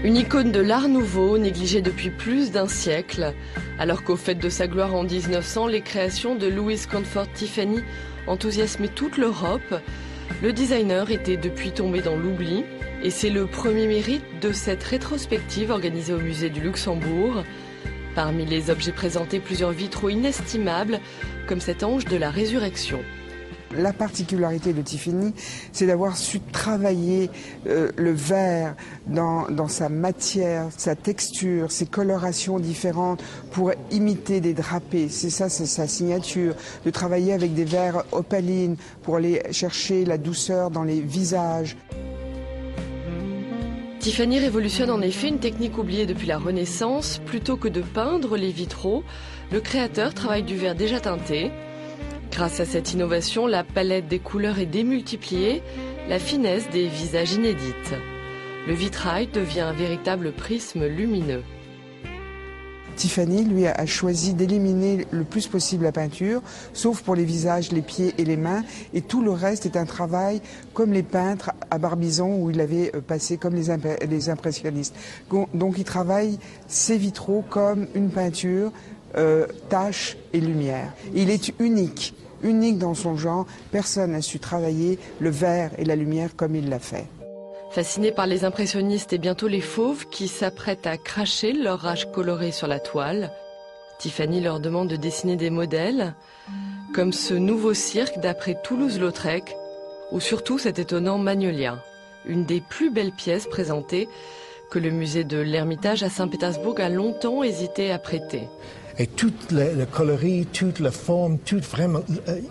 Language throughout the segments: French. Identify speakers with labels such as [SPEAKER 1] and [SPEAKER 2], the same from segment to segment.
[SPEAKER 1] Une icône de l'Art Nouveau, négligée depuis plus d'un siècle. Alors qu'au fait de sa gloire en 1900, les créations de Louis Comfort Tiffany enthousiasmaient toute l'Europe, le designer était depuis tombé dans l'oubli. Et c'est le premier mérite de cette rétrospective organisée au musée du Luxembourg. Parmi les objets présentés, plusieurs vitraux inestimables, comme cet ange de la résurrection.
[SPEAKER 2] La particularité de Tiffany, c'est d'avoir su travailler le verre dans sa matière, sa texture, ses colorations différentes pour imiter des drapés. C'est ça, c'est sa signature. De travailler avec des verres opalines pour aller chercher la douceur dans les visages.
[SPEAKER 1] Tiffany révolutionne en effet une technique oubliée depuis la Renaissance. Plutôt que de peindre les vitraux, le créateur travaille du verre déjà teinté. Grâce à cette innovation, la palette des couleurs est démultipliée, la finesse des visages inédite. Le vitrail devient un véritable prisme lumineux.
[SPEAKER 2] Tiffany, lui, a choisi d'éliminer le plus possible la peinture, sauf pour les visages, les pieds et les mains. Et tout le reste est un travail comme les peintres à Barbizon, où il avait passé comme les impressionnistes. Donc il travaille ses vitraux comme une peinture, taches et lumière. Il est unique dans son genre. Personne n'a su travailler le verre et la lumière comme il l'a fait.
[SPEAKER 1] Fascinés par les impressionnistes et bientôt les fauves qui s'apprêtent à cracher leur rage colorée sur la toile, Tiffany leur demande de dessiner des modèles, comme ce nouveau cirque d'après Toulouse-Lautrec, ou surtout cet étonnant Magnolia, une des plus belles pièces présentées que le musée de l'Ermitage à Saint-Pétersbourg a longtemps hésité à prêter.
[SPEAKER 3] Et toute la coloris, toute la forme, tout vraiment,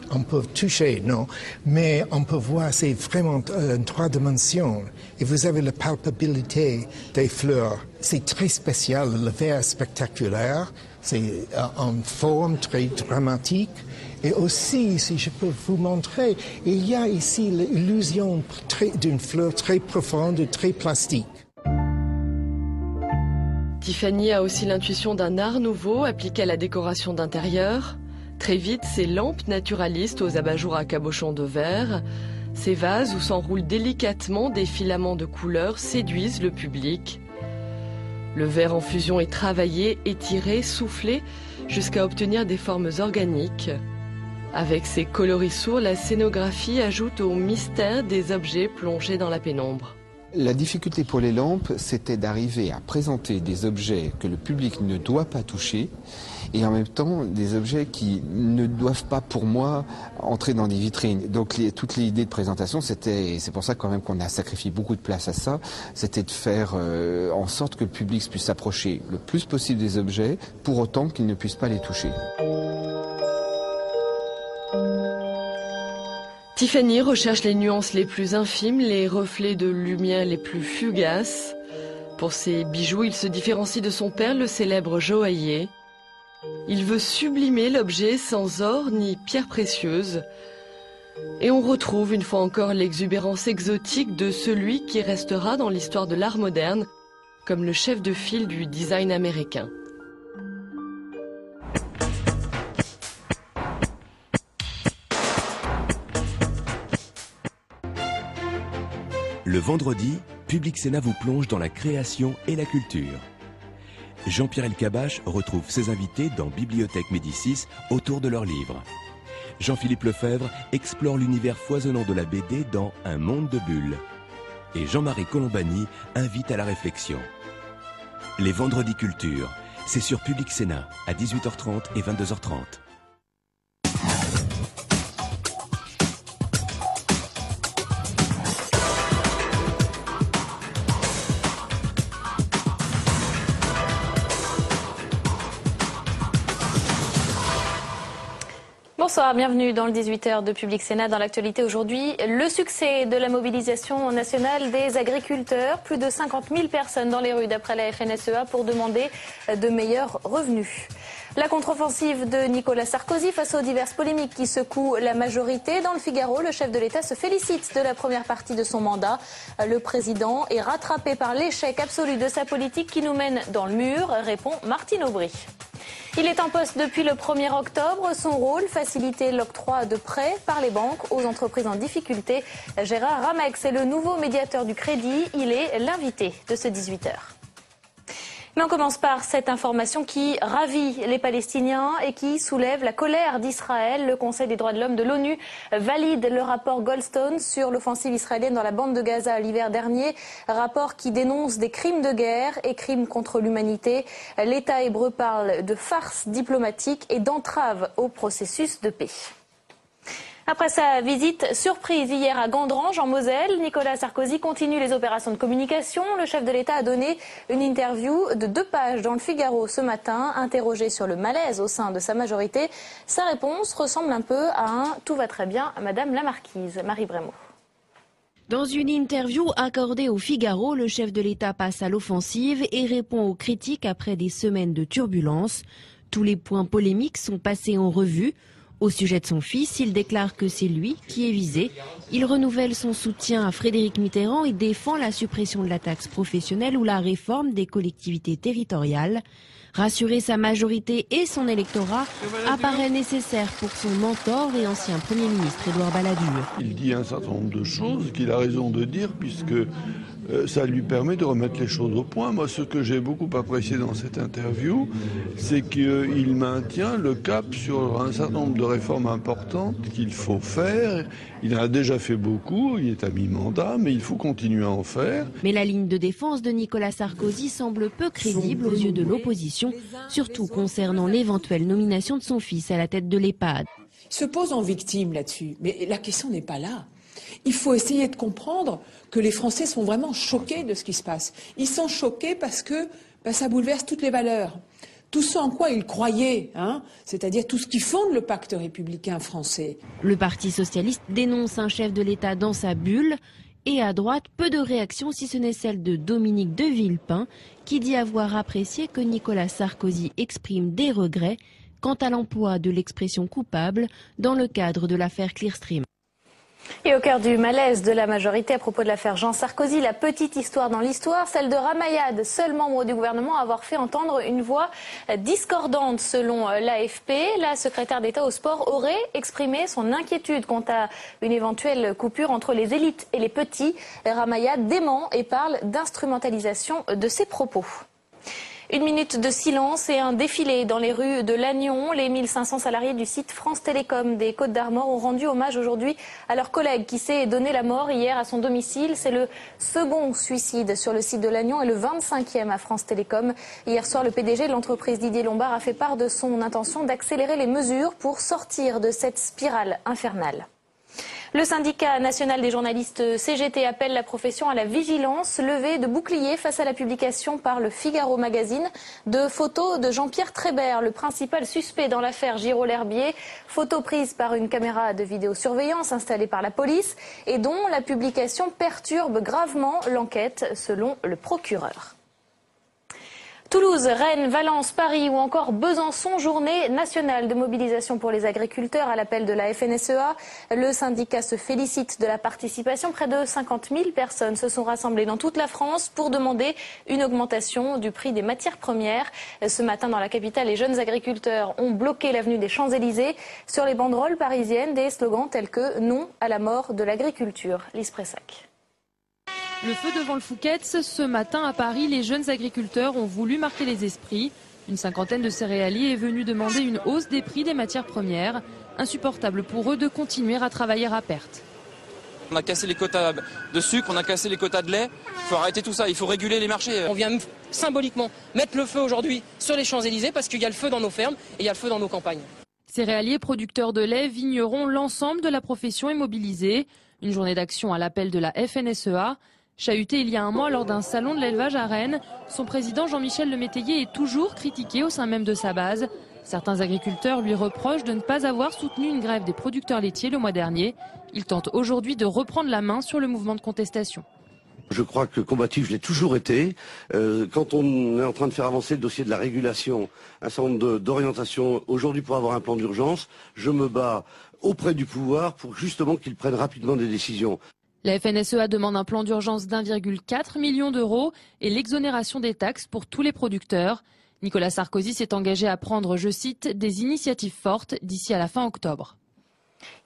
[SPEAKER 3] on peut toucher, non? Mais on peut voir, c'est vraiment en 3 dimensions. Et vous avez la palpabilité des fleurs. C'est très spécial, le verre spectaculaire. C'est en forme très dramatique. Et aussi, si je peux vous montrer, il y a ici l'illusion d'une fleur très profonde, très plastique.
[SPEAKER 1] Tiffany a aussi l'intuition d'un art nouveau appliqué à la décoration d'intérieur. Très vite, ces lampes naturalistes aux abat-jours à cabochon de verre, ces vases où s'enroulent délicatement des filaments de couleurs séduisent le public. Le verre en fusion est travaillé, étiré, soufflé, jusqu'à obtenir des formes organiques. Avec ses coloris sourds, la scénographie ajoute au mystère des objets plongés dans la pénombre.
[SPEAKER 4] La difficulté pour les lampes, c'était d'arriver à présenter des objets que le public ne doit pas toucher et en même temps des objets qui ne doivent pas, pour moi, entrer dans des vitrines. Donc toute l'idée de présentation, c'est pour ça quand même qu'on a sacrifié beaucoup de place à ça, c'était de faire en sorte que le public puisse s'approcher le plus possible des objets pour autant qu'il ne puisse pas les toucher.
[SPEAKER 1] Tiffany recherche les nuances les plus infimes, les reflets de lumière les plus fugaces. Pour ses bijoux, il se différencie de son père, le célèbre joaillier. Il veut sublimer l'objet sans or ni pierres précieuses. Et on retrouve une fois encore l'exubérance exotique de celui qui restera dans l'histoire de l'art moderne comme le chef de file du design américain.
[SPEAKER 5] Le vendredi, Public Sénat vous plonge dans la création et la culture. Jean-Pierre Elkabbach retrouve ses invités dans Bibliothèque Médicis autour de leurs livres. Jean-Philippe Lefebvre explore l'univers foisonnant de la BD dans Un monde de bulles. Et Jean-Marie Colombani invite à la réflexion. Les vendredis culture, c'est sur Public Sénat à 18h30 et 22h30.
[SPEAKER 6] Bonsoir, bienvenue dans le 18h de Public Sénat. Dans l'actualité aujourd'hui, le succès de la mobilisation nationale des agriculteurs. Plus de 50 000 personnes dans les rues d'après la FNSEA pour demander de meilleurs revenus. La contre-offensive de Nicolas Sarkozy face aux diverses polémiques qui secouent la majorité. Dans le Figaro, le chef de l'État se félicite de la première partie de son mandat. Le président est rattrapé par l'échec absolu de sa politique qui nous mène dans le mur, répond Martine Aubry. Il est en poste depuis le 1er octobre. Son rôle, faciliter l'octroi de prêts par les banques aux entreprises en difficulté. Gérard Ramex est le nouveau médiateur du crédit. Il est l'invité de ce 18h. Mais on commence par cette information qui ravit les Palestiniens et qui soulève la colère d'Israël. Le Conseil des droits de l'homme de l'ONU valide le rapport Goldstone sur l'offensive israélienne dans la bande de Gaza l'hiver dernier. Rapport qui dénonce des crimes de guerre et crimes contre l'humanité. L'État hébreu parle de farce diplomatique et d'entrave au processus de paix. Après sa visite surprise hier à Gandrange, en Moselle, Nicolas Sarkozy continue les opérations de communication. Le chef de l'État a donné une interview de 2 pages dans le Figaro ce matin. Interrogé sur le malaise au sein de sa majorité, sa réponse ressemble un peu à un « tout va très bien, Madame la Marquise ». Marie Brémaud.
[SPEAKER 7] Dans une interview accordée au Figaro, le chef de l'État passe à l'offensive et répond aux critiques après des semaines de turbulences. Tous les points polémiques sont passés en revue. Au sujet de son fils, il déclare que c'est lui qui est visé. Il renouvelle son soutien à Frédéric Mitterrand et défend la suppression de la taxe professionnelle ou la réforme des collectivités territoriales. Rassurer sa majorité et son électorat apparaît nécessaire pour son mentor et ancien Premier ministre Édouard Balladur.
[SPEAKER 8] Il dit un certain nombre de choses qu'il a raison de dire puisque ça lui permet de remettre les choses au point. Moi, ce que j'ai beaucoup apprécié dans cette interview, c'est qu'il maintient le cap sur un certain nombre de réformes importantes qu'il faut faire. Il en a déjà fait beaucoup, il est à mi-mandat, mais il faut continuer à en faire.
[SPEAKER 7] Mais la ligne de défense de Nicolas Sarkozy semble peu crédible aux yeux de l'opposition, surtout concernant l'éventuelle nomination de son fils à la tête de l'EHPAD.
[SPEAKER 9] Il se pose en victime là-dessus, mais la question n'est pas là. Il faut essayer de comprendre que les Français sont vraiment choqués de ce qui se passe. Ils sont choqués parce que ça bouleverse toutes les valeurs. Tout ce en quoi ils croyaient, c'est-à-dire tout ce qui fonde le pacte républicain français.
[SPEAKER 7] Le Parti socialiste dénonce un chef de l'État dans sa bulle. Et à droite, peu de réactions si ce n'est celle de Dominique de Villepin, qui dit avoir apprécié que Nicolas Sarkozy exprime des regrets quant à l'emploi de l'expression coupable dans le cadre de l'affaire Clearstream.
[SPEAKER 6] Et au cœur du malaise de la majorité à propos de l'affaire Jean Sarkozy, la petite histoire dans l'histoire, celle de Ramayad, seul membre du gouvernement à avoir fait entendre une voix discordante selon l'AFP. La secrétaire d'État au sport aurait exprimé son inquiétude quant à une éventuelle coupure entre les élites et les petits. Ramayad dément et parle d'instrumentalisation de ses propos. 1 minute de silence et un défilé dans les rues de Lannion. Les 1500 salariés du site France Télécom des Côtes-d'Armor ont rendu hommage aujourd'hui à leur collègue qui s'est donné la mort hier à son domicile. C'est le second suicide sur le site de Lannion et le 25e à France Télécom. Hier soir, le PDG de l'entreprise Didier Lombard a fait part de son intention d'accélérer les mesures pour sortir de cette spirale infernale. Le syndicat national des journalistes CGT appelle la profession à la vigilance, levée de boucliers face à la publication par le Figaro Magazine de photos de Jean-Pierre Trébert, le principal suspect dans l'affaire Giraud-L'Herbier. Photos prises par une caméra de vidéosurveillance installée par la police et dont la publication perturbe gravement l'enquête, selon le procureur. Toulouse, Rennes, Valence, Paris ou encore Besançon, journée nationale de mobilisation pour les agriculteurs à l'appel de la FNSEA. Le syndicat se félicite de la participation. Près de 50 000 personnes se sont rassemblées dans toute la France pour demander une augmentation du prix des matières premières. Ce matin, dans la capitale, les jeunes agriculteurs ont bloqué l'avenue des Champs-Élysées. Sur les banderoles parisiennes, des slogans tels que « Non à la mort de l'agriculture ». Lise Pressac.
[SPEAKER 10] Le feu devant le Fouquet's, ce matin à Paris, les jeunes agriculteurs ont voulu marquer les esprits. Une cinquantaine de céréaliers est venue demander une hausse des prix des matières premières. Insupportable pour eux de continuer à travailler à perte.
[SPEAKER 11] On a cassé les quotas de sucre, on a cassé les quotas de lait. Il faut arrêter tout ça, il faut réguler les marchés.
[SPEAKER 12] On vient symboliquement mettre le feu aujourd'hui sur les Champs-Élysées parce qu'il y a le feu dans nos fermes et il y a le feu dans nos campagnes.
[SPEAKER 10] Céréaliers, producteurs de lait, vignerons, l'ensemble de la profession est mobilisée. Une journée d'action à l'appel de la FNSEA. Chahuté il y a un mois lors d'un salon de l'élevage à Rennes, son président Jean-Michel Lemétayer est toujours critiqué au sein même de sa base. Certains agriculteurs lui reprochent de ne pas avoir soutenu une grève des producteurs laitiers le mois dernier. Il tente aujourd'hui de reprendre la main sur le mouvement de contestation.
[SPEAKER 13] Je crois que combatif, je l'ai toujours été. Quand on est en train de faire avancer le dossier de la régulation, un certain nombre d'orientations, aujourd'hui pour avoir un plan d'urgence, je me bats auprès du pouvoir pour justement qu'il prenne rapidement des décisions.
[SPEAKER 10] La FNSEA demande un plan d'urgence d'1,4 million d'euros et l'exonération des taxes pour tous les producteurs. Nicolas Sarkozy s'est engagé à prendre, je cite, des initiatives fortes d'ici à la fin octobre.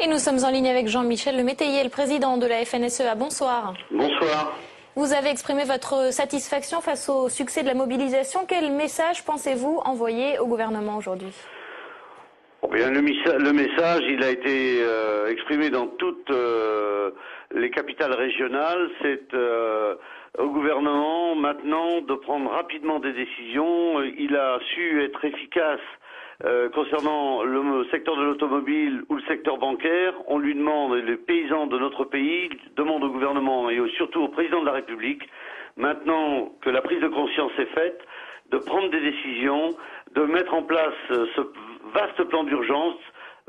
[SPEAKER 6] Et nous sommes en ligne avec Jean-Michel Lemétayer, le président de la FNSEA. Bonsoir.
[SPEAKER 14] Bonsoir.
[SPEAKER 6] Vous avez exprimé votre satisfaction face au succès de la mobilisation. Quel message pensez-vous envoyer au gouvernement aujourd'hui ?
[SPEAKER 13] Bien, le message, il a été exprimé dans toutes les capitales régionales. C'est au gouvernement maintenant de prendre rapidement des décisions. Il a su être efficace concernant le secteur de l'automobile ou le secteur bancaire. On lui demande, les paysans de notre pays demandent au gouvernement et surtout au président de la République, maintenant que la prise de conscience est faite, de prendre des décisions, de mettre en place ce vaste plan d'urgence,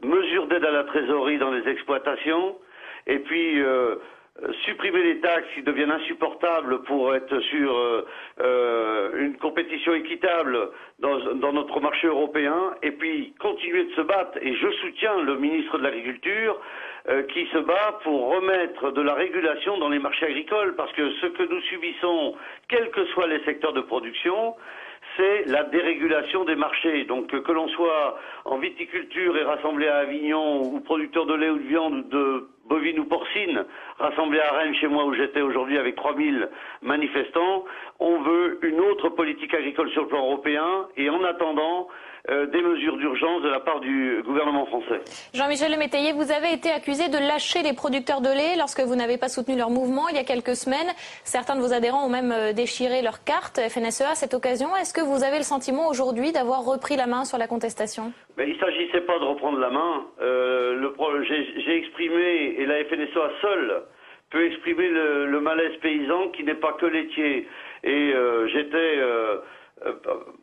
[SPEAKER 13] mesures d'aide à la trésorerie dans les exploitations, et puis supprimer les taxes qui deviennent insupportables pour être sur une compétition équitable dans notre marché européen, et puis continuer de se battre. Et je soutiens le ministre de l'Agriculture qui se bat pour remettre de la régulation dans les marchés agricoles, parce que ce que nous subissons, quels que soient les secteurs de production, c'est la dérégulation des marchés. Donc que l'on soit en viticulture et rassemblé à Avignon, ou producteur de lait ou de viande, ou de bovine ou porcine, rassemblé à Rennes, chez moi où j'étais aujourd'hui avec 3000 manifestants, on veut une autre politique agricole sur le plan européen, et en attendant des mesures d'urgence de la part du gouvernement français.
[SPEAKER 6] Jean-Michel Lemétayer, vous avez été accusé de lâcher les producteurs de lait lorsque vous n'avez pas soutenu leur mouvement il y a quelques semaines. Certains de vos adhérents ont même déchiré leur carte FNSEA à cette occasion. Est-ce que vous avez le sentiment aujourd'hui d'avoir repris la main sur la contestation ?
[SPEAKER 13] Mais il ne s'agissait pas de reprendre la main. J'ai exprimé, et la FNSEA seule peut exprimer le malaise paysan qui n'est pas que laitier. Et j'étais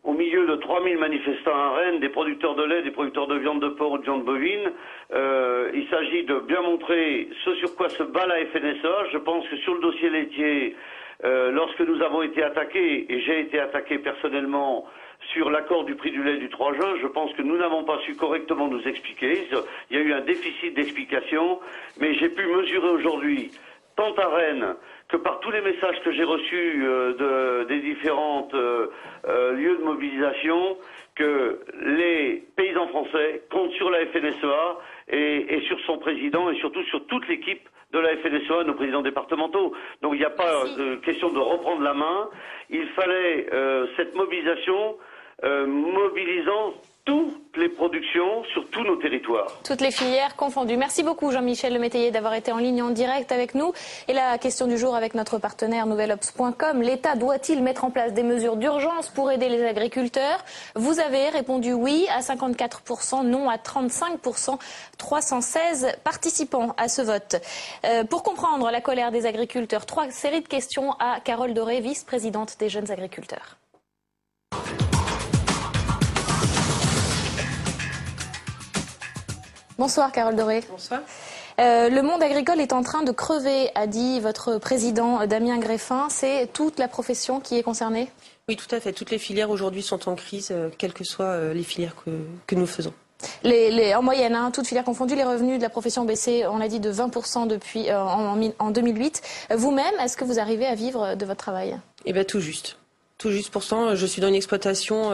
[SPEAKER 13] au milieu de 3000 manifestants à Rennes, des producteurs de lait, des producteurs de viande de porc ou de viande bovine. Il s'agit de bien montrer ce sur quoi se bat la FNSEA. Je pense que sur le dossier laitier, lorsque nous avons été attaqués, et j'ai été attaqué personnellement sur l'accord du prix du lait du 3 juin, je pense que nous n'avons pas su correctement nous expliquer. Il y a eu un déficit d'explication, mais j'ai pu mesurer aujourd'hui, tant à Rennes que par tous les messages que j'ai reçus des différents lieux de mobilisation, que les paysans français comptent sur la FNSEA et sur son président, et surtout sur toute l'équipe de la FNSEA, nos présidents départementaux. Donc il n'y a pas de question de reprendre la main. Il fallait cette mobilisation mobilisant toutes les productions sur tous nos territoires.
[SPEAKER 6] Toutes les filières confondues. Merci beaucoup Jean-Michel Lemétayer d'avoir été en ligne en direct avec nous. Et la question du jour avec notre partenaire nouvelobs.com. L'État doit-il mettre en place des mesures d'urgence pour aider les agriculteurs ? Vous avez répondu oui à 54%, non à 35%. 316 participants à ce vote. Pour comprendre la colère des agriculteurs, 3 séries de questions à Carole Doré, vice-présidente des jeunes agriculteurs. Bonsoir Carole Doré.
[SPEAKER 14] Bonsoir.
[SPEAKER 6] Le monde agricole est en train de crever, a dit votre président Damien Greffin. C'est toute la profession qui est concernée ?
[SPEAKER 14] Oui, tout à fait. Toutes les filières aujourd'hui sont en crise, quelles que soient les filières que nous faisons.
[SPEAKER 6] En moyenne, toutes filières confondues, les revenus de la profession ont baissé, on l'a dit, de 20% depuis en 2008. Vous-même, est-ce que vous arrivez à vivre de votre travail ?
[SPEAKER 14] Eh bien, tout juste. Tout juste. Pourtant, je suis dans une exploitation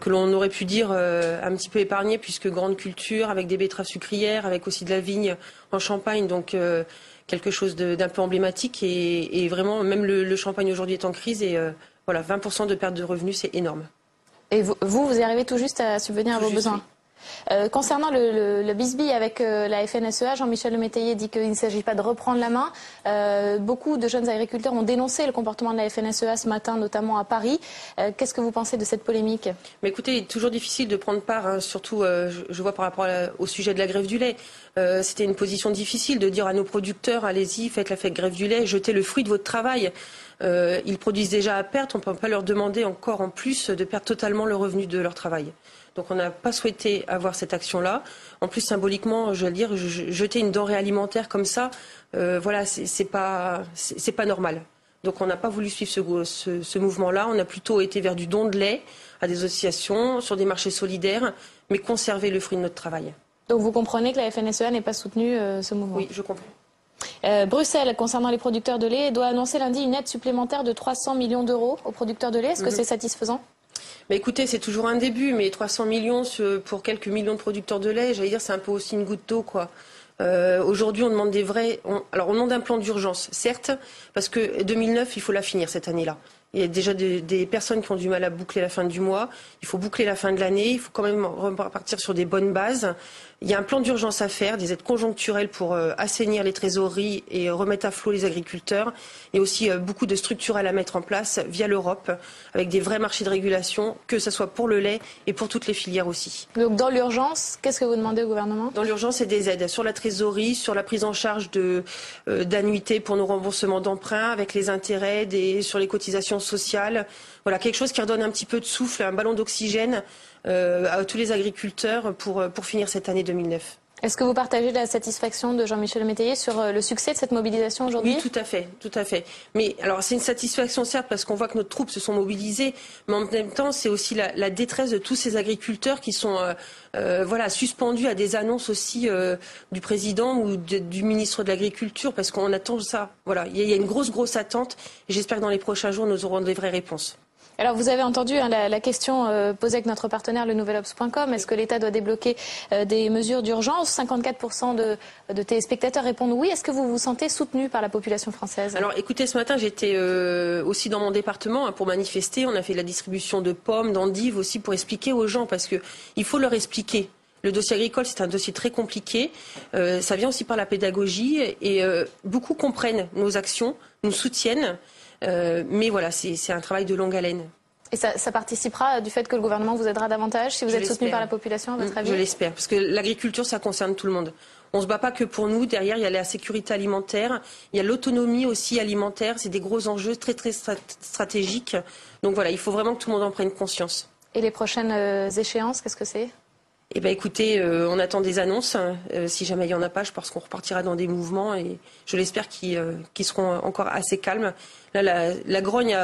[SPEAKER 14] que l'on aurait pu dire un petit peu épargnée, puisque grande culture, avec des betteraves sucrières, avec aussi de la vigne en Champagne, donc quelque chose d'un peu emblématique. Et vraiment, même le Champagne aujourd'hui est en crise, et voilà, 20% de perte de revenus, c'est énorme.
[SPEAKER 6] Et vous y arrivez tout juste à subvenir à vos besoins ? Oui. Concernant le bisbille avec la FNSEA, Jean-Michel Lemétayer dit qu'il ne s'agit pas de reprendre la main. Beaucoup de jeunes agriculteurs ont dénoncé le comportement de la FNSEA ce matin, notamment à Paris. Qu'est-ce que vous pensez de cette polémique ?
[SPEAKER 14] Mais écoutez, il est toujours difficile de prendre part, surtout je vois par rapport au sujet de la grève du lait. C'était une position difficile de dire à nos producteurs, allez-y, faites la grève du lait, jetez le fruit de votre travail. Ils produisent déjà à perte, on ne peut pas leur demander encore en plus de perdre totalement le revenu de leur travail. Donc on n'a pas souhaité avoir cette action-là. En plus, symboliquement, je veux dire, jeter une denrée alimentaire comme ça, voilà, c'est pas normal. Donc on n'a pas voulu suivre ce mouvement-là. On a plutôt été vers du don de lait à des associations, sur des marchés solidaires, mais conserver le fruit de notre travail.
[SPEAKER 6] Donc vous comprenez que la FNSEA n'ait pas soutenu ce mouvement ?
[SPEAKER 14] Oui, je comprends.
[SPEAKER 6] Bruxelles, concernant les producteurs de lait, doit annoncer lundi une aide supplémentaire de 300 millions d'euros aux producteurs de lait. Est-ce que c'est satisfaisant ?
[SPEAKER 14] Mais écoutez, c'est toujours un début, mais 300 millions pour quelques millions de producteurs de lait, j'allais dire, c'est un peu aussi une goutte d'eau, quoi. Aujourd'hui, on demande on demande un plan d'urgence, certes, parce que 2009, il faut la finir cette année-là. Il y a déjà des personnes qui ont du mal à boucler la fin du mois. Il faut boucler la fin de l'année. Il faut quand même repartir sur des bonnes bases. Il y a un plan d'urgence à faire, des aides conjoncturelles pour assainir les trésoreries et remettre à flot les agriculteurs. Il y a aussi beaucoup de structurelles à mettre en place via l'Europe, avec des vrais marchés de régulation, que ce soit pour le lait et pour toutes les filières aussi.
[SPEAKER 6] Donc dans l'urgence, qu'est-ce que vous demandez au gouvernement? Dans
[SPEAKER 14] l'urgence, c'est des aides sur la trésorerie, sur la prise en charge d'annuités pour nos remboursements d'emprunts, avec les intérêts, sur les cotisations sociales. Voilà, quelque chose qui redonne un petit peu de souffle, un ballon d'oxygène à tous les agriculteurs pour finir cette année 2009.
[SPEAKER 6] Est-ce que vous partagez la satisfaction de Jean-Michel Métayer sur le succès de cette mobilisation aujourd'hui?
[SPEAKER 14] Oui, tout à fait. Mais alors c'est une satisfaction certes parce qu'on voit que nos troupes se sont mobilisées, mais en même temps c'est aussi la détresse de tous ces agriculteurs qui sont suspendus à des annonces aussi du président ou du ministre de l'Agriculture parce qu'on attend ça. Voilà, il y a une grosse attente et j'espère que dans les prochains jours nous aurons des vraies réponses.
[SPEAKER 6] Alors vous avez entendu la question posée avec notre partenaire le nouvelobs.com. Est-ce que l'État doit débloquer des mesures d'urgence? 54% de téléspectateurs répondent oui. Est-ce que vous vous sentez soutenu par la population française?
[SPEAKER 14] Alors écoutez, ce matin j'étais aussi dans mon département pour manifester. On a fait la distribution de pommes, d'endives aussi pour expliquer aux gens parce qu'il faut leur expliquer. Le dossier agricole, c'est un dossier très compliqué. Ça vient aussi par la pédagogie et beaucoup comprennent nos actions, nous soutiennent. Mais voilà, c'est un travail de longue haleine.
[SPEAKER 6] Et ça participera du fait que le gouvernement vous aidera davantage si vous êtes soutenu par la population, à votre avis?
[SPEAKER 14] Je l'espère, parce que l'agriculture, ça concerne tout le monde. On ne se bat pas que pour nous. Derrière, il y a la sécurité alimentaire, il y a l'autonomie aussi alimentaire. C'est des gros enjeux très stratégiques. Donc voilà, il faut vraiment que tout le monde en prenne conscience.
[SPEAKER 6] Et les prochaines échéances, qu'est-ce que c'est?
[SPEAKER 14] Eh bien, écoutez, on attend des annonces. Si jamais il n'y en a pas, je pense qu'on repartira dans des mouvements et je l'espère qu'ils seront encore assez calmes. Là, la grogne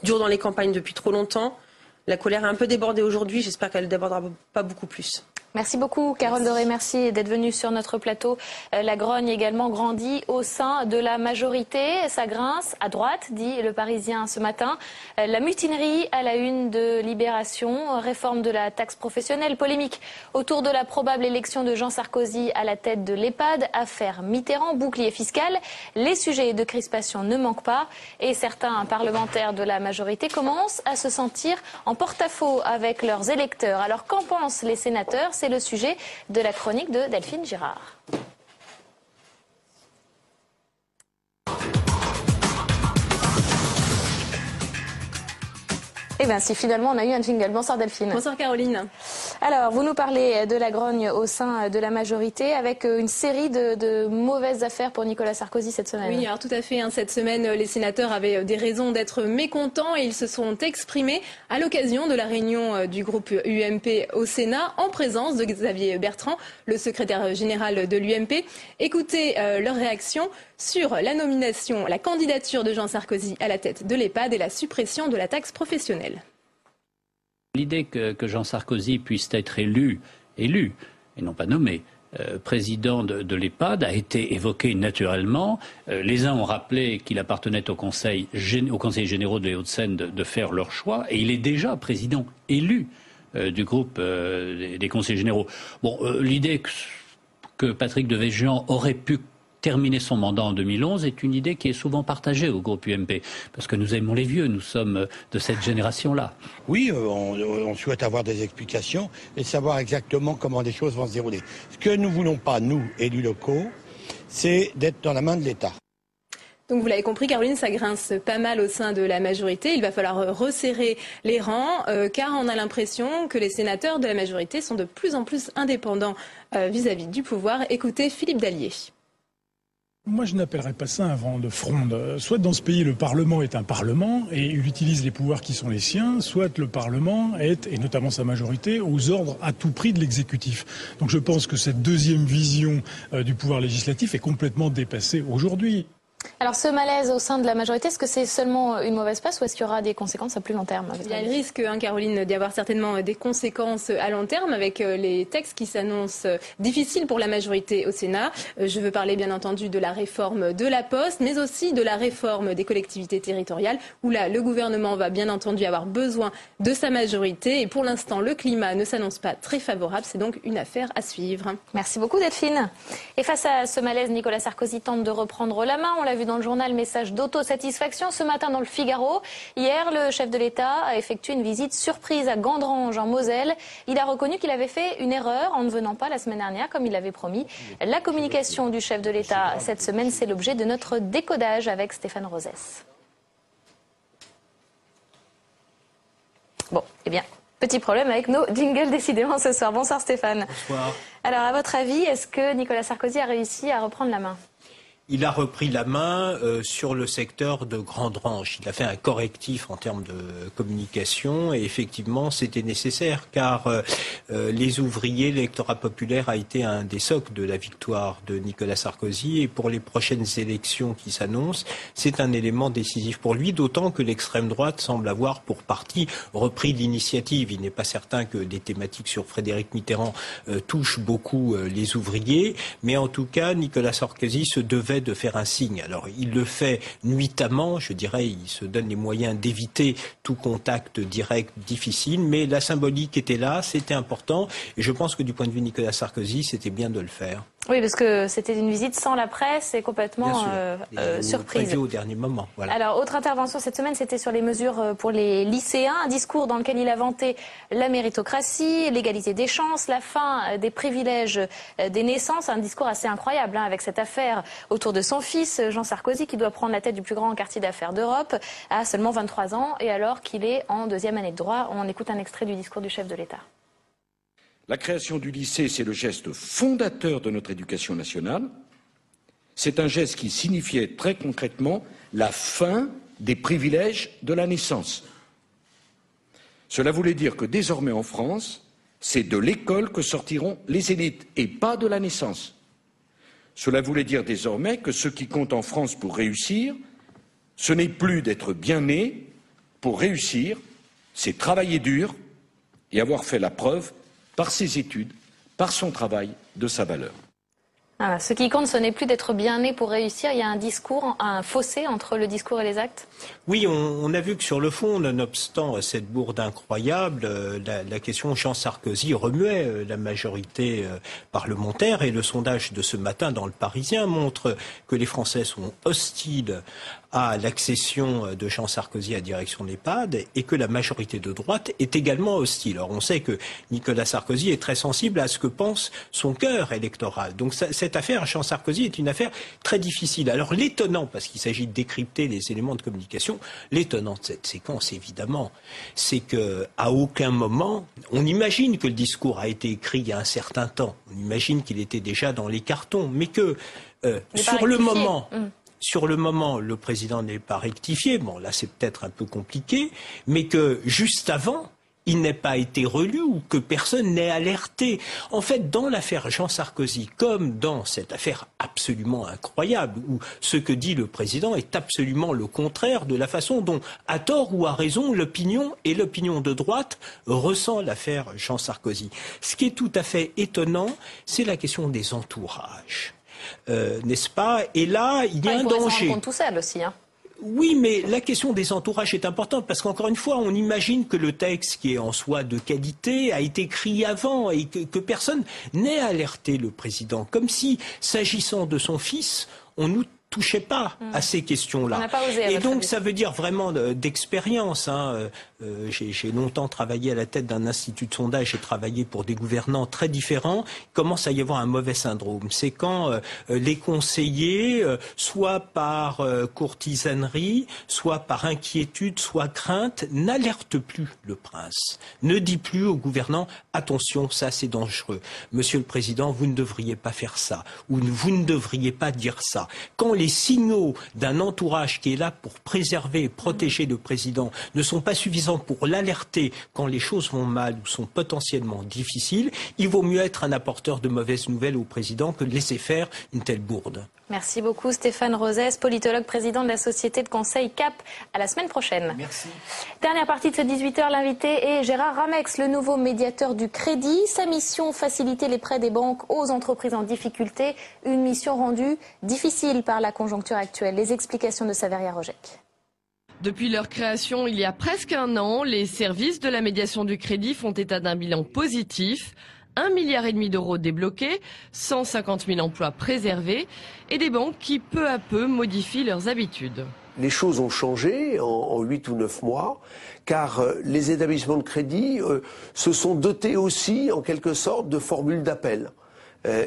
[SPEAKER 14] dure dans les campagnes depuis trop longtemps. La colère a un peu débordé aujourd'hui. J'espère qu'elle ne débordera pas beaucoup plus.
[SPEAKER 6] Merci beaucoup, Carole Doré. Merci d'être venue sur notre plateau. La grogne également grandit au sein de la majorité. Ça grince à droite, dit le Parisien ce matin. La mutinerie à la une de Libération, réforme de la taxe professionnelle, polémique autour de la probable élection de Jean Sarkozy à la tête de l'EHPAD, affaire Mitterrand, bouclier fiscal. Les sujets de crispation ne manquent pas et certains parlementaires de la majorité commencent à se sentir en porte-à-faux avec leurs électeurs. Alors qu'en pensent les sénateurs? C'est le sujet de la chronique de Delphine Girard. Eh bien si finalement on a eu un jingle. Bonsoir Delphine.
[SPEAKER 15] Bonsoir Caroline.
[SPEAKER 6] Alors vous nous parlez de la grogne au sein de la majorité avec une série de mauvaises affaires pour Nicolas Sarkozy cette semaine.
[SPEAKER 15] Oui, alors tout à fait. Cette semaine, les sénateurs avaient des raisons d'être mécontents et ils se sont exprimés à l'occasion de la réunion du groupe UMP au Sénat en présence de Xavier Bertrand, le secrétaire général de l'UMP. Écoutez leur réaction sur la nomination, la candidature de Jean Sarkozy à la tête de l'EHPAD et la suppression de la taxe professionnelle.
[SPEAKER 16] L'idée que Jean Sarkozy puisse être élu, et non pas nommé, président de l'EHPAD a été évoquée naturellement. Les uns ont rappelé qu'il appartenait au conseil généraux de les Hauts-de-Seine de faire leur choix, et il est déjà président élu du groupe des conseils généraux. Bon, l'idée que Patrick Devéjian aurait pu terminer son mandat en 2011 est une idée qui est souvent partagée au groupe UMP, parce que nous aimons les vieux, nous sommes de cette génération-là.
[SPEAKER 17] Oui, on souhaite avoir des explications et savoir exactement comment les choses vont se dérouler. Ce que nous ne voulons pas, nous, élus locaux, c'est d'être dans la main de l'État.
[SPEAKER 15] Donc vous l'avez compris, Caroline, ça grince pas mal au sein de la majorité. Il va falloir resserrer les rangs, car on a l'impression que les sénateurs de la majorité sont de plus en plus indépendants vis-à-vis du pouvoir. Écoutez Philippe Dallier.
[SPEAKER 18] Moi, je n'appellerais pas ça un vent de fronde. Soit dans ce pays, le Parlement est un Parlement et il utilise les pouvoirs qui sont les siens, soit le Parlement est, et notamment sa majorité, aux ordres à tout prix de l'exécutif. Donc je pense que cette deuxième vision du pouvoir législatif est complètement dépassée aujourd'hui.
[SPEAKER 6] Alors ce malaise au sein de la majorité, est-ce que c'est seulement une mauvaise passe ou est-ce qu'il y aura des conséquences à plus long terme?
[SPEAKER 15] Il y a le risque, Caroline, d'y avoir certainement des conséquences à long terme avec les textes qui s'annoncent difficiles pour la majorité au Sénat. Je veux parler bien entendu de la réforme de la Poste, mais aussi de la réforme des collectivités territoriales, où là, le gouvernement va bien entendu avoir besoin de sa majorité. Et pour l'instant, le climat ne s'annonce pas très favorable. C'est donc une affaire à suivre.
[SPEAKER 6] Merci beaucoup, Delphine. Et face à ce malaise, Nicolas Sarkozy tente de reprendre la main. On l'a vu dans le journal, message d'autosatisfaction. Ce matin dans le Figaro, hier, le chef de l'État a effectué une visite surprise à Gandrange en Moselle. Il a reconnu qu'il avait fait une erreur en ne venant pas la semaine dernière comme il l'avait promis. La communication du chef de l'État cette semaine, c'est l'objet de notre décodage avec Stéphane Rosès. Bon, eh bien, petit problème avec nos jingles décidément ce soir. Bonsoir Stéphane.
[SPEAKER 19] Bonsoir.
[SPEAKER 6] Alors à votre avis, est-ce que Nicolas Sarkozy a réussi à reprendre la main ?
[SPEAKER 19] Il a repris la main sur le secteur de Gandrange. Il a fait un correctif en termes de communication et effectivement c'était nécessaire car les ouvriers, l'électorat populaire a été un des socles de la victoire de Nicolas Sarkozy et pour les prochaines élections qui s'annoncent, c'est un élément décisif pour lui, d'autant que l'extrême droite semble avoir pour partie repris l'initiative. Il n'est pas certain que des thématiques sur Frédéric Mitterrand touchent beaucoup les ouvriers, mais en tout cas Nicolas Sarkozy se devait de faire un signe. Alors il le fait nuitamment, je dirais, il se donne les moyens d'éviter tout contact direct difficile, mais la symbolique était là, c'était important, et je pense que du point de vue de Nicolas Sarkozy, c'était bien de le faire.
[SPEAKER 6] Oui, parce que c'était une visite sans la presse et complètement surprise.
[SPEAKER 19] Au dernier moment. Voilà.
[SPEAKER 6] Alors, autre intervention cette semaine, c'était sur les mesures pour les lycéens. Un discours dans lequel il a vanté la méritocratie, l'égalité des chances, la fin des privilèges des naissances. Un discours assez incroyable avec cette affaire autour de son fils, Jean Sarkozy, qui doit prendre la tête du plus grand quartier d'affaires d'Europe à seulement 23 ans et alors qu'il est en 2e année de droit. On écoute un extrait du discours du chef de l'État.
[SPEAKER 20] La création du lycée, c'est le geste fondateur de notre éducation nationale. C'est un geste qui signifiait très concrètement la fin des privilèges de la naissance. Cela voulait dire que désormais en France, c'est de l'école que sortiront les élites et pas de la naissance. Cela voulait dire désormais que ce qui compte en France pour réussir, ce n'est plus d'être bien né. Pour réussir, c'est travailler dur et avoir fait la preuve par ses études, par son travail, de sa valeur.
[SPEAKER 6] Ah, ce qui compte, ce n'est plus d'être bien né pour réussir. Il y a un discours, un fossé entre le discours et les actes.
[SPEAKER 19] Oui, on a vu que sur le fond, nonobstant cette bourde incroyable, la question Jean Sarkozy remuait la majorité parlementaire et le sondage de ce matin dans Le Parisien montre que les Français sont hostiles à l'accession de Jean Sarkozy à la direction de l'EHPAD et que la majorité de droite est également hostile. Alors on sait que Nicolas Sarkozy est très sensible à ce que pense son cœur électoral. Donc cette affaire Jean Sarkozy est une affaire très difficile. Alors l'étonnant, parce qu'il s'agit de décrypter les éléments de communication, l'étonnant de cette séquence évidemment, c'est que à aucun moment, on imagine que le discours a été écrit il y a un certain temps, on imagine qu'il était déjà dans les cartons, mais que sur le moment, le président n'est pas rectifié. Bon, là, c'est peut-être un peu compliqué, mais que juste avant, il n'ait pas été relu ou que personne n'ait alerté. En fait, dans l'affaire Jean Sarkozy, comme dans cette affaire absolument incroyable, où ce que dit le président est absolument le contraire de la façon dont, à tort ou à raison, l'opinion et l'opinion de droite ressent l'affaire Jean Sarkozy. Ce qui est tout à fait étonnant, c'est la question des entourages. N'est-ce pas? Et là, il y a un danger.
[SPEAKER 6] Il faut se rendre compte tout seul aussi, hein.
[SPEAKER 19] Oui, mais la question des entourages est importante parce qu'encore une fois, on imagine que le texte qui est en soi de qualité a été écrit avant et que personne n'ait alerté le président. Comme si, s'agissant de son fils, on nous touchait pas à ces questions-là.
[SPEAKER 6] On n'a pas osé,
[SPEAKER 19] et donc ça veut dire vraiment d'expérience. J'ai longtemps travaillé à la tête d'un institut de sondage, j'ai travaillé pour des gouvernants très différents. Il commence à y avoir un mauvais syndrome. C'est quand les conseillers, soit par courtisanerie, soit par inquiétude, soit crainte, n'alertent plus le prince. Ne dit plus au gouvernant, attention, ça c'est dangereux. Monsieur le Président, vous ne devriez pas faire ça. Ou vous ne devriez pas dire ça. Quand les les signaux d'un entourage qui est là pour préserver et protéger le président ne sont pas suffisants pour l'alerter quand les choses vont mal ou sont potentiellement difficiles, il vaut mieux être un apporteur de mauvaises nouvelles au président que de laisser faire une telle bourde.
[SPEAKER 6] Merci beaucoup Stéphane Rosès, politologue, président de la société de conseil CAP. À la semaine prochaine.
[SPEAKER 19] Merci.
[SPEAKER 6] Dernière partie de ce 18h, l'invité est Gérard Ramex, le nouveau médiateur du crédit. Sa mission, faciliter les prêts des banques aux entreprises en difficulté. Une mission rendue difficile par la conjoncture actuelle. Les explications de Saveria Rojek.
[SPEAKER 1] Depuis leur création il y a presque un an, les services de la médiation du crédit font état d'un bilan positif. 1,5 milliard d'euros débloqués, 150 000 emplois préservés et des banques qui peu à peu modifient leurs habitudes.
[SPEAKER 21] Les choses ont changé en 8 ou 9 mois, car les établissements de crédit se sont dotés aussi, en quelque sorte, de formules d'appel.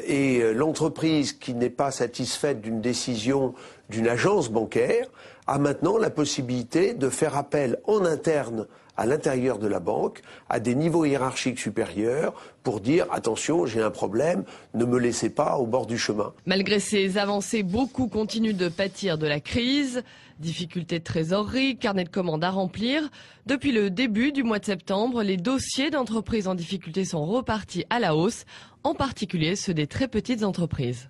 [SPEAKER 21] Et l'entreprise qui n'est pas satisfaite d'une décision d'une agence bancaire a maintenant la possibilité de faire appel en interne à l'intérieur de la banque, à des niveaux hiérarchiques supérieurs, pour dire « attention, j'ai un problème, ne me laissez pas au bord du chemin ».
[SPEAKER 1] Malgré ces avancées, beaucoup continuent de pâtir de la crise. Difficultés de trésorerie, carnet de commandes à remplir. Depuis le début du mois de septembre, les dossiers d'entreprises en difficulté sont repartis à la hausse, en particulier ceux des très petites entreprises.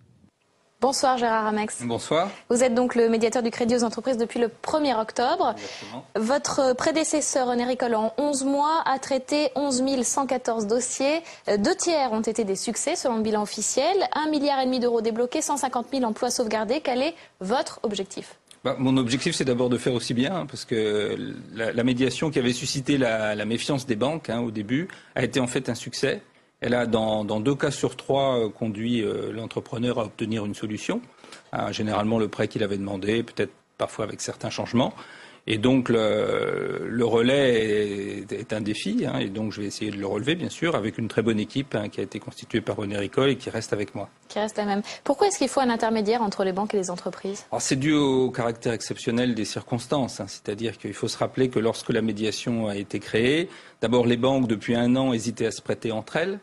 [SPEAKER 6] Bonsoir Gérard Ramex.
[SPEAKER 22] Bonsoir.
[SPEAKER 6] Vous êtes donc le médiateur du crédit aux entreprises depuis le 1er octobre.
[SPEAKER 22] Exactement.
[SPEAKER 6] Votre prédécesseur René Ricol, en 11 mois, a traité 11 114 dossiers. 2 tiers ont été des succès selon le bilan officiel. 1,5 milliard d'euros débloqués, 150 000 emplois sauvegardés. Quel est votre objectif ?
[SPEAKER 22] Mon objectif, c'est d'abord de faire aussi bien, parce que la médiation qui avait suscité la méfiance des banques au début a été en fait un succès. Elle a, dans 2 cas sur 3, conduit l'entrepreneur à obtenir une solution. Généralement, le prêt qu'il avait demandé, peut-être parfois avec certains changements. Et donc, le relais est un défi. Et donc, je vais essayer de le relever, bien sûr, avec une très bonne équipe qui a été constituée par René Ricol et qui reste avec moi.
[SPEAKER 6] Qui reste la même. Pourquoi est-ce qu'il faut un intermédiaire entre les banques et les entreprises ?
[SPEAKER 22] Alors, c'est dû au caractère exceptionnel des circonstances. C'est-à-dire qu'il faut se rappeler que lorsque la médiation a été créée, d'abord, les banques, depuis 1 an, hésitaient à se prêter entre elles.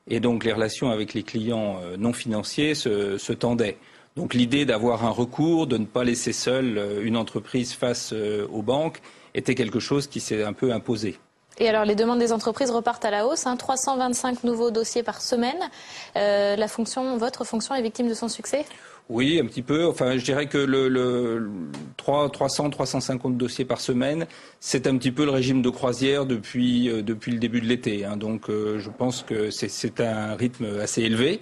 [SPEAKER 22] Et donc les relations avec les clients non financiers se tendaient. Donc l'idée d'avoir un recours, de ne pas laisser seule une entreprise face aux banques, était quelque chose qui s'est un peu imposé.
[SPEAKER 6] Et alors les demandes des entreprises repartent à la hausse, 325 nouveaux dossiers par semaine. Votre fonction est victime de son succès ?
[SPEAKER 22] Oui, un petit peu. Enfin, je dirais que 300-350 dossiers par semaine, c'est un petit peu le régime de croisière depuis le début de l'été. Donc, je pense que c'est un rythme assez élevé,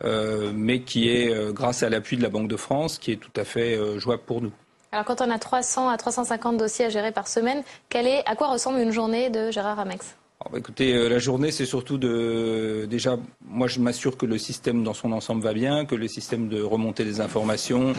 [SPEAKER 22] mais qui est, grâce à l'appui de la Banque de France, qui est tout à fait jouable pour nous.
[SPEAKER 6] Alors, quand on a 300 à 350 dossiers à gérer par semaine, à quoi ressemble une journée de Gérard Ramex ?
[SPEAKER 22] Écoutez, la journée, c'est surtout déjà, moi je m'assure que le système dans son ensemble va bien, que le système de remontée des informations,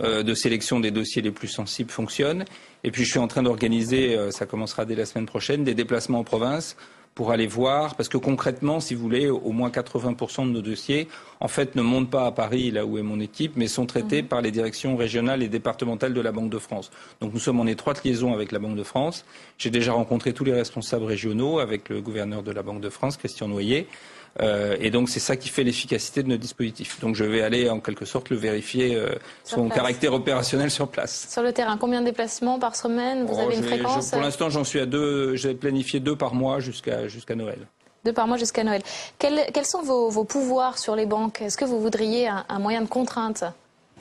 [SPEAKER 22] de sélection des dossiers les plus sensibles fonctionne. Et puis je suis en train d'organiser, ça commencera dès la semaine prochaine, des déplacements en province pour aller voir, parce que concrètement, si vous voulez, au moins 80% de nos dossiers, en fait, ne montent pas à Paris, là où est mon équipe, mais sont traités par les directions régionales et départementales de la Banque de France. Donc nous sommes en étroite liaison avec la Banque de France. J'ai déjà rencontré tous les responsables régionaux avec le gouverneur de la Banque de France, Christian Noyer. Et donc c'est ça qui fait l'efficacité de nos dispositifs. Donc je vais aller en quelque sorte le vérifier son caractère opérationnel sur place.
[SPEAKER 6] Sur le terrain, combien de déplacements par semaine ? Vous avez une fréquence ?
[SPEAKER 22] Pour l'instant j'en suis à 2, j'ai planifié 2 par mois jusqu'à Noël.
[SPEAKER 6] 2 par mois jusqu'à Noël. Quels sont vos pouvoirs sur les banques ? Est-ce que vous voudriez un moyen de contrainte ?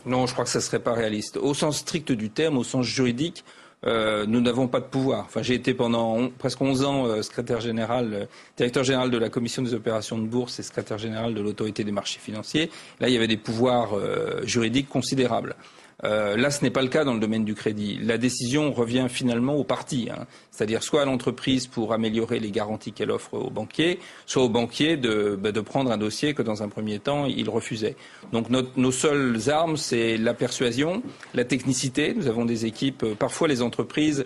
[SPEAKER 22] Non, je crois que ça ne serait pas réaliste. Au sens strict du terme, au sens juridique, nous n'avons pas de pouvoir. Enfin, j'ai été pendant presque 11 ans directeur général de la commission des opérations de bourse et secrétaire général de l'autorité des marchés financiers. Là, il y avait des pouvoirs juridiques considérables. Là, ce n'est pas le cas dans le domaine du crédit. La décision revient finalement aux parties, c'est-à-dire soit à l'entreprise pour améliorer les garanties qu'elle offre aux banquiers, soit au banquier de prendre un dossier que dans un premier temps il refusait. Donc nos seules armes, c'est la persuasion, la technicité. Nous avons des équipes, parfois les entreprises,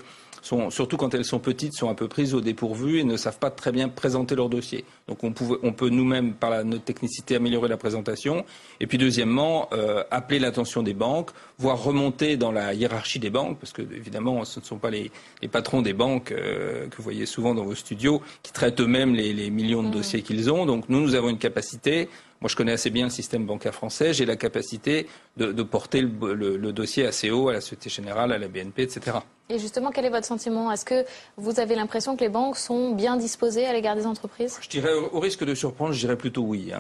[SPEAKER 22] surtout quand elles sont petites, sont un peu prises au dépourvu et ne savent pas très bien présenter leur dossier. Donc on peut nous-mêmes, par notre technicité, améliorer la présentation. Et puis deuxièmement, appeler l'attention des banques, voire remonter dans la hiérarchie des banques, parce que évidemment, ce ne sont pas les patrons des banques que vous voyez souvent dans vos studios qui traitent eux-mêmes les millions de dossiers qu'ils ont. Donc nous avons une capacité Moi, je connais assez bien le système bancaire français. J'ai la capacité de porter le dossier assez haut à la Société Générale, à la BNP, etc.
[SPEAKER 6] Et justement, quel est votre sentiment? Est-ce que vous avez l'impression que les banques sont bien disposées à l'égard des entreprises?
[SPEAKER 22] Je dirais, au risque de surprendre, je dirais plutôt oui.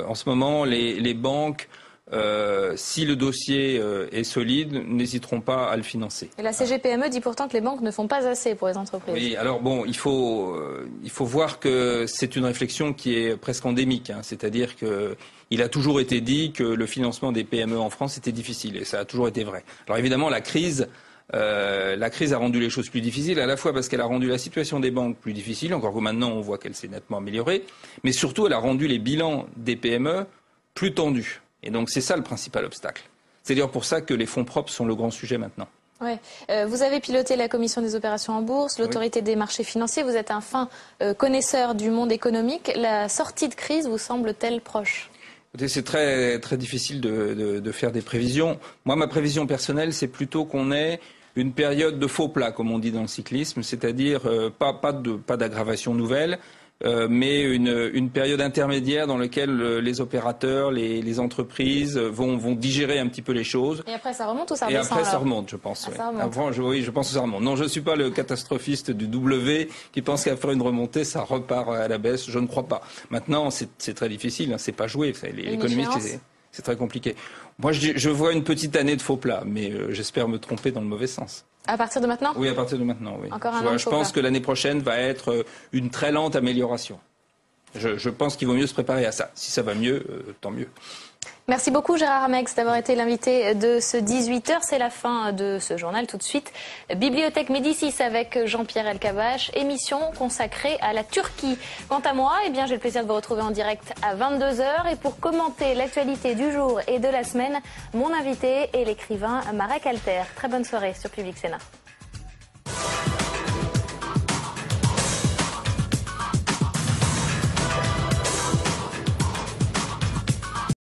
[SPEAKER 22] En ce moment, les banques, si le dossier est solide, n'hésiteront pas à le financer.
[SPEAKER 6] Et la CGPME dit pourtant que les banques ne font pas assez pour les entreprises.
[SPEAKER 22] Oui, alors bon, il faut voir que c'est une réflexion qui est presque endémique. C'est-à-dire qu'il a toujours été dit que le financement des PME en France était difficile, et ça a toujours été vrai. Alors évidemment, la crise a rendu les choses plus difficiles, à la fois parce qu'elle a rendu la situation des banques plus difficile, encore que maintenant on voit qu'elle s'est nettement améliorée, mais surtout elle a rendu les bilans des PME plus tendus. Et donc c'est ça le principal obstacle. C'est d'ailleurs pour ça que les fonds propres sont le grand sujet maintenant.
[SPEAKER 6] Ouais. Vous avez piloté la commission des opérations en bourse, l'autorité des marchés financiers, vous êtes un fin connaisseur du monde économique. La sortie de crise vous semble-t-elle proche?
[SPEAKER 22] C'est très, très difficile de faire des prévisions. Moi, ma prévision personnelle, c'est plutôt qu'on ait une période de faux plat, comme on dit dans le cyclisme, c'est-à-dire pas d'aggravation nouvelle, mais une période intermédiaire dans laquelle les opérateurs, les entreprises vont digérer un petit peu les choses.
[SPEAKER 6] Et après ça remonte ou ça
[SPEAKER 22] redescend? Et après
[SPEAKER 6] alors
[SPEAKER 22] ça remonte, je pense.
[SPEAKER 6] Ah,
[SPEAKER 22] oui.
[SPEAKER 6] Ça remonte.
[SPEAKER 22] Après, je pense que ça remonte. Non, je ne suis pas le catastrophiste du W qui pense qu'à faire une remontée, ça repart à la baisse. Je ne crois pas. Maintenant, c'est très difficile, c'est pas joué. L'économie, c'est très compliqué. Moi, je vois une petite année de faux plat, mais j'espère me tromper dans le mauvais sens.
[SPEAKER 6] À partir de maintenant?
[SPEAKER 22] Oui, à partir de maintenant, oui.
[SPEAKER 6] Encore un an de
[SPEAKER 22] je
[SPEAKER 6] faux
[SPEAKER 22] pense
[SPEAKER 6] plat.
[SPEAKER 22] que l'année prochaine va être une très lente amélioration. Je pense qu'il vaut mieux se préparer à ça. Si ça va mieux, tant mieux.
[SPEAKER 6] Merci beaucoup Gérard Amex d'avoir été l'invité de ce 18h. C'est la fin de ce journal. Tout de suite, Bibliothèque Médicis avec Jean-Pierre Elkabbach, émission consacrée à la Turquie. Quant à moi, j'ai le plaisir de vous retrouver en direct à 22h. Et pour commenter l'actualité du jour et de la semaine, mon invité est l'écrivain Marek Alter. Très bonne soirée sur Public Sénat.